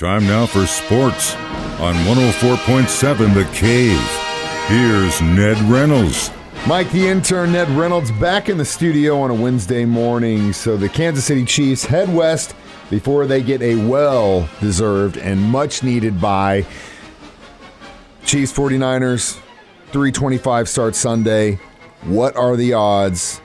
Time now for sports on 104.7 The Cave. Here's Ned Reynolds. Mike, the intern, Ned Reynolds, back in the studio on a Wednesday morning. So the Kansas City Chiefs head west before they get a well-deserved and much-needed bye. Chiefs 49ers, 3:25 start Sunday. What are the odds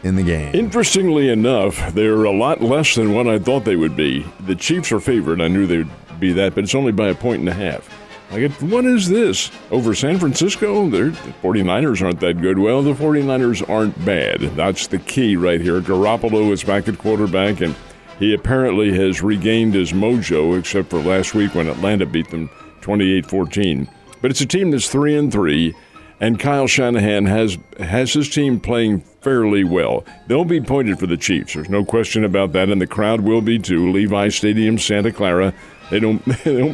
in the game? Interestingly enough, they're a lot less than what I thought they would be. The Chiefs are favored. I knew they would be that, but it's only by 1.5. What is this? Over San Francisco? The 49ers aren't that good. Well, the 49ers aren't bad. That's the key right here. Garoppolo is back at quarterback, and he apparently has regained his mojo, except for last week when Atlanta beat them 28-14. But it's a team that's 3-3, and Kyle Shanahan has his team playing fairly well. They'll be pointed for the Chiefs. There's no question about that, and the crowd will be too. Levi Stadium, Santa Clara. They don't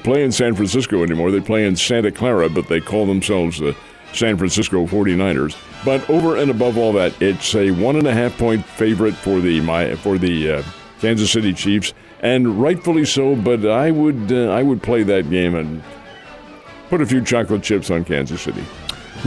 play in San Francisco anymore. They play in Santa Clara, but they call themselves the San Francisco 49ers. But over and above all that, it's a 1.5-point favorite for the Kansas City Chiefs, and rightfully so. But I would play that game and put a few chocolate chips on Kansas City.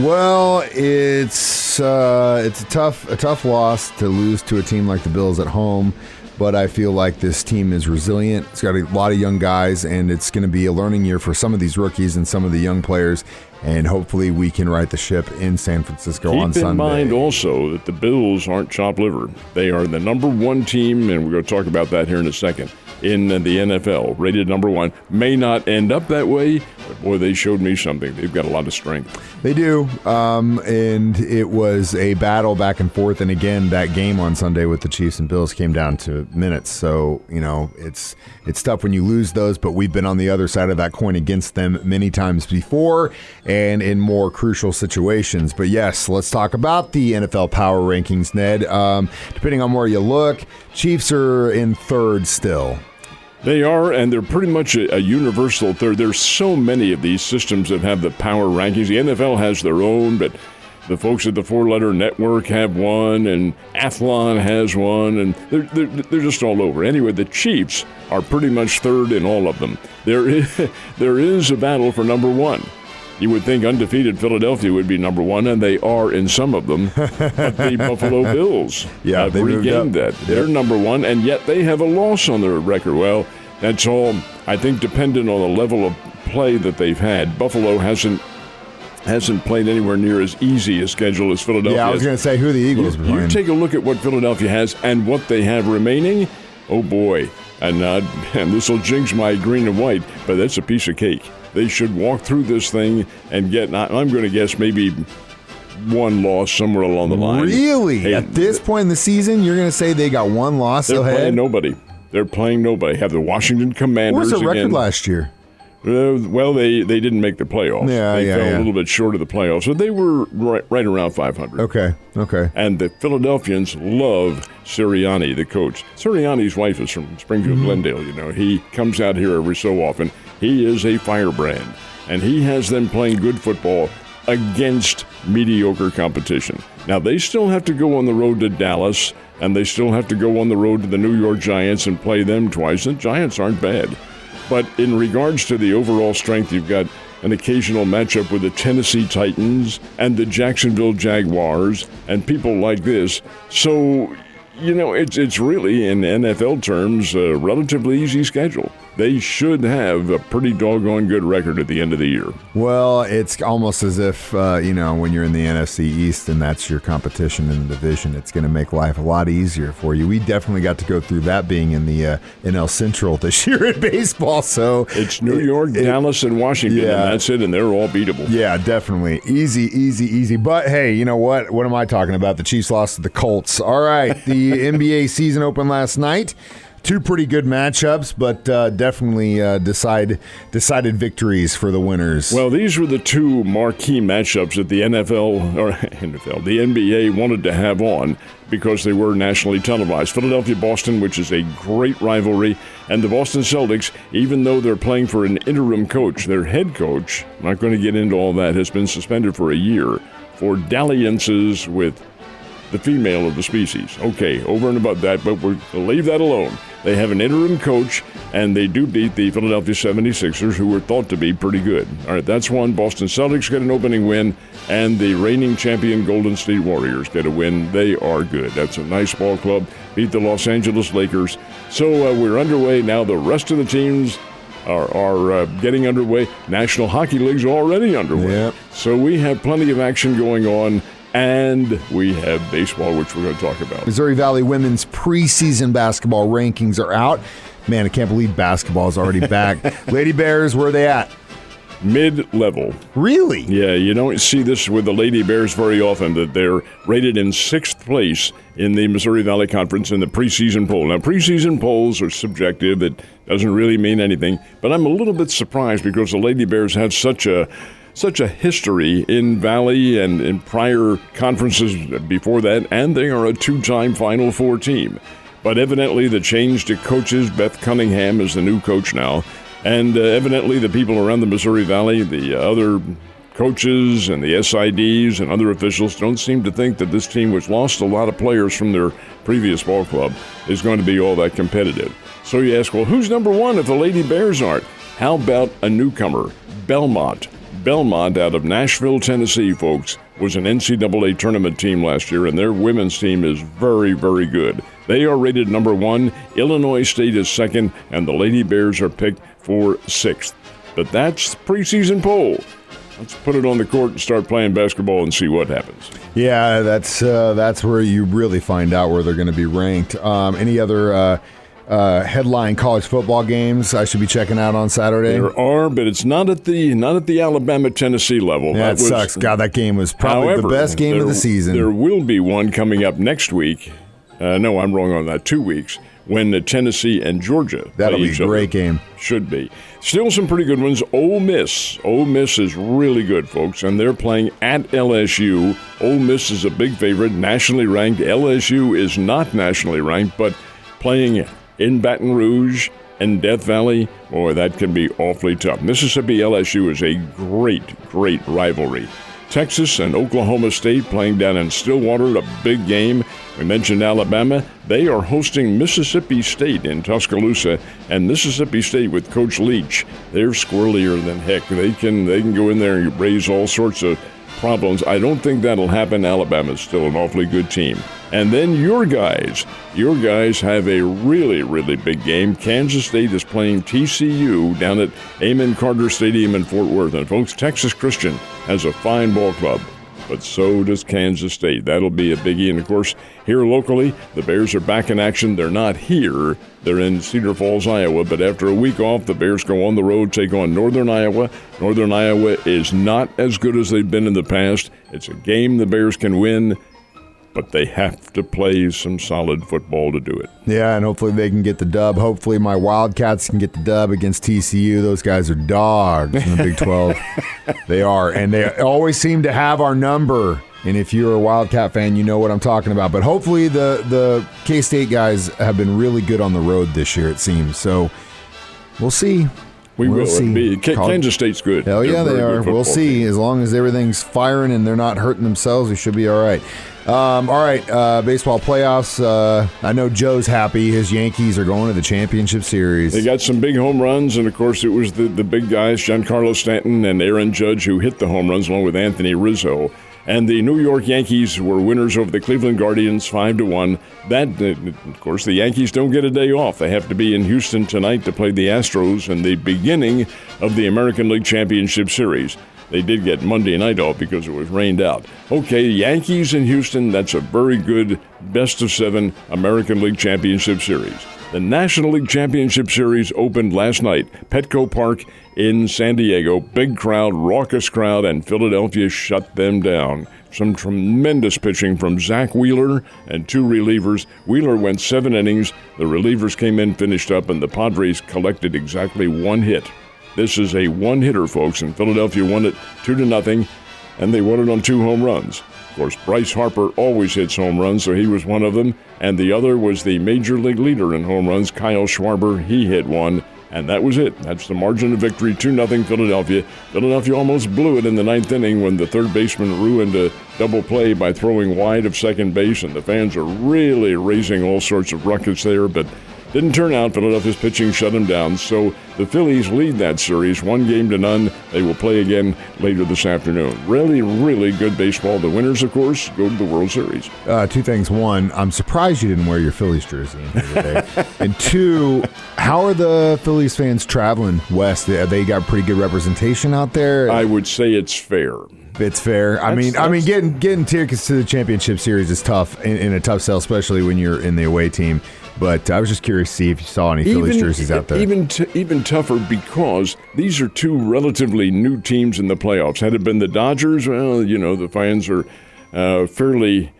Well, it's a tough loss to lose to a team like the Bills at home, but I feel like this team is resilient. It's got a lot of young guys, and it's going to be a learning year for some of these rookies and some of the young players, and hopefully we can right the ship in San Francisco on Sunday. Keep in mind also that the Bills aren't chopped liver. They are the number one team, and we're going to talk about that here in a second, in the NFL, rated number one. May not end up that way, but boy, they showed me something. They've got a lot of strength. They do, and it was a battle back and forth, and again, that game on Sunday with the Chiefs and Bills came down to minutes, so, it's tough when you lose those, but we've been on the other side of that coin against them many times before, and in more crucial situations. But yes, let's talk about the NFL power rankings, Ned. Depending on where you look, Chiefs are in third still. They are, and they're pretty much a universal third. There's so many of these systems that have the power rankings. The NFL has their own, but the folks at the Four-Letter Network have one, and Athlon has one, and they're just all over. Anyway, the Chiefs are pretty much third in all of them. There is a battle for number one. You would think undefeated Philadelphia would be number one, and they are in some of them. But the Buffalo Bills have regained that. They're number one, and yet they have a loss on their record. Well, that's all, I think, dependent on the level of play that they've had. Buffalo hasn't played anywhere near as easy a schedule as Philadelphia has. Yeah, I was going to say who the Eagles are playing. You take a look at what Philadelphia has and what they have remaining. Oh, boy. And this will jinx my green and white, but that's a piece of cake. They should walk through this thing and get, I'm going to guess, maybe one loss somewhere along the line. Really? Hey, at this point in the season, you're going to say they got one loss ahead? They're playing nobody. Have the Washington Commanders again. What's the record again. Last year? Well, they didn't make the playoffs. They fell a little bit short of the playoffs. So they were right around 500. Okay. And the Philadelphians love Sirianni, the coach. Sirianni's wife is from Springfield, Glendale. He comes out here every so often. He is a firebrand, and he has them playing good football against mediocre competition. Now, they still have to go on the road to Dallas, and they still have to go on the road to the New York Giants and play them twice. The Giants aren't bad. But in regards to the overall strength, you've got an occasional matchup with the Tennessee Titans and the Jacksonville Jaguars and people like this. So, it's really, in NFL terms, a relatively easy schedule. They should have a pretty doggone good record at the end of the year. Well, it's almost as if, when you're in the NFC East and that's your competition in the division, it's going to make life a lot easier for you. We definitely got to go through that being in the NL Central this year in baseball. So it's New York, Dallas, and Washington, and that's it, and they're all beatable. Yeah, definitely. Easy. But, hey, you know what? What am I talking about? The Chiefs lost to the Colts. All right, the NBA season opened last night. Two pretty good matchups, but definitely decided victories for the winners. Well, these were the two marquee matchups that the the NBA wanted to have on because they were nationally televised. Philadelphia-Boston, which is a great rivalry, and the Boston Celtics, even though they're playing for an interim coach, their head coach, I'm not going to get into all that, has been suspended for a year for dalliances with the female of the species. Okay, over and above that, but we'll leave that alone. They have an interim coach, and they do beat the Philadelphia 76ers, who were thought to be pretty good. All right, that's one. Boston Celtics get an opening win, and the reigning champion Golden State Warriors get a win. They are good. That's a nice ball club. Beat the Los Angeles Lakers. So we're underway now. The rest of the teams are getting underway. National Hockey League's already underway. Yep. So we have plenty of action going on. And we have baseball, which we're going to talk about. Missouri Valley women's preseason basketball rankings are out. Man, I can't believe basketball is already back. Lady Bears, where are they at? Mid-level. Really? Yeah, you don't see this with the Lady Bears very often, that they're rated in 6th place in the Missouri Valley Conference in the preseason poll. Now, preseason polls are subjective. It doesn't really mean anything. But I'm a little bit surprised because the Lady Bears have such a history in Valley and in prior conferences before that, and they are a 2-time Final Four team. But evidently the change to coaches, Beth Cunningham is the new coach now, and evidently the people around the Missouri Valley, the other coaches and the SIDs and other officials don't seem to think that this team, which lost a lot of players from their previous ball club, is going to be all that competitive. So you ask, well, who's number one if the Lady Bears aren't? How about a newcomer, Belmont? Belmont out of Nashville, Tennessee, folks, was an NCAA tournament team last year, and their women's team is very, very good. They are rated number 1. Illinois State is 2nd, and the Lady Bears are picked for 6th. But that's the preseason poll. Let's put it on the court and start playing basketball and see what happens. Yeah, that's where you really find out where they're going to be ranked. Any other headline college football games I should be checking out on Saturday? There are, but it's not at the Alabama-Tennessee level. Yeah, it sucks. God, that game was probably the best game of the season. There will be one coming up next week. No, I'm wrong on that. 2 weeks, when Tennessee and Georgia That'll play be each a great other. game. Should be. Still some pretty good ones. Ole Miss. Ole Miss is really good, folks, and they're playing at LSU. Ole Miss is a big favorite, nationally ranked. LSU is not nationally ranked, but playing in Baton Rouge and Death Valley, boy, that can be awfully tough. Mississippi LSU is a great rivalry. Texas and Oklahoma State playing down in Stillwater, a big game. We mentioned Alabama. They are hosting Mississippi State in Tuscaloosa, and Mississippi State with Coach Leach, they're squirrelier than heck. They can go in there and raise all sorts of problems. I don't think that'll happen. Alabama's still an awfully good team. And then your guys have a really big game. Kansas State is playing TCU down at Amon Carter Stadium in Fort Worth. And folks, Texas Christian has a fine ball club, but so does Kansas State. That'll be a biggie. And of course, here locally, the Bears are back in action. They're not here. They're in Cedar Falls, Iowa. But after a week off, the Bears go on the road, take on Northern Iowa. Northern Iowa is not as good as they've been in the past. It's a game the Bears can win, but they have to play some solid football to do it. Yeah, and hopefully they can get the dub. Hopefully my Wildcats can get the dub against TCU. Those guys are dogs in the Big 12. They are, and they always seem to have our number. And if you're a Wildcat fan, you know what I'm talking about. But hopefully the K-State guys have been really good on the road this year, it seems. So we'll see. We'll see. Kansas State's good. Hell yeah, they are. We'll see. As long as everything's firing and they're not hurting themselves, we should be all right. Baseball playoffs. I know Joe's happy. His Yankees are going to the championship series. They got some big home runs, and of course it was the big guys, Giancarlo Stanton and Aaron Judge, who hit the home runs along with Anthony Rizzo. And the New York Yankees were winners over the Cleveland Guardians 5-1. That, of course, the Yankees don't get a day off. They have to be in Houston tonight to play the Astros in the beginning of the American League Championship Series. They did get Monday night off because it was rained out. Okay, Yankees in Houston, that's a very good best-of-7 American League Championship Series. The National League Championship Series opened last night, Petco Park in San Diego. Big crowd, raucous crowd, and Philadelphia shut them down. Some tremendous pitching from Zach Wheeler and 2 relievers. Wheeler went 7 innings. The relievers came in, finished up, and the Padres collected exactly 1 hit. This is a one-hitter, folks, and Philadelphia won it 2-0, and they won it on 2 home runs. Of course, Bryce Harper always hits home runs, so he was one of them, and the other was the major league leader in home runs, Kyle Schwarber. He hit 1. And that was it. That's the margin of victory, 2-0 Philadelphia. Philadelphia almost blew it in the ninth inning when the third baseman ruined a double play by throwing wide of second base, and the fans are really raising all sorts of ruckus there, but didn't turn out. Philadelphia's pitching shut them down. So the Phillies lead that series 1-0. They will play again later this afternoon. Really, really good baseball. The winners, of course, go to the World Series. Two things. One, I'm surprised you didn't wear your Phillies jersey in here today. And two, how are the Phillies fans traveling west? They got pretty good representation out there? I would say it's fair. It's fair. I mean, getting tickets to the championship series is tough in a tough sell, especially when you're in the away team. But I was just curious to see if you saw any Phillies jerseys out there. Even tougher because these are two relatively new teams in the playoffs. Had it been the Dodgers, well, the fans are fairly,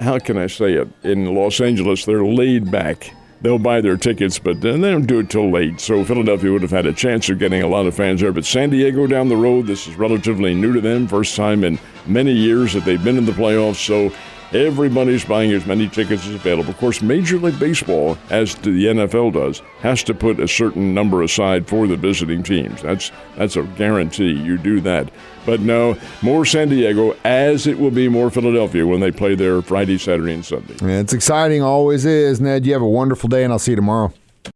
how can I say it? In Los Angeles, they're laid back. They'll buy their tickets, but they don't do it till late. So Philadelphia would have had a chance of getting a lot of fans there. But San Diego down the road, this is relatively new to them. First time in many years that they've been in the playoffs. So everybody's buying as many tickets as available. Of course, Major League Baseball, as the NFL does, has to put a certain number aside for the visiting teams. That's a guarantee. You do that. But no, more San Diego, as it will be more Philadelphia when they play there Friday, Saturday, and Sunday. Yeah, it's exciting. Always is. Ned, you have a wonderful day, and I'll see you tomorrow.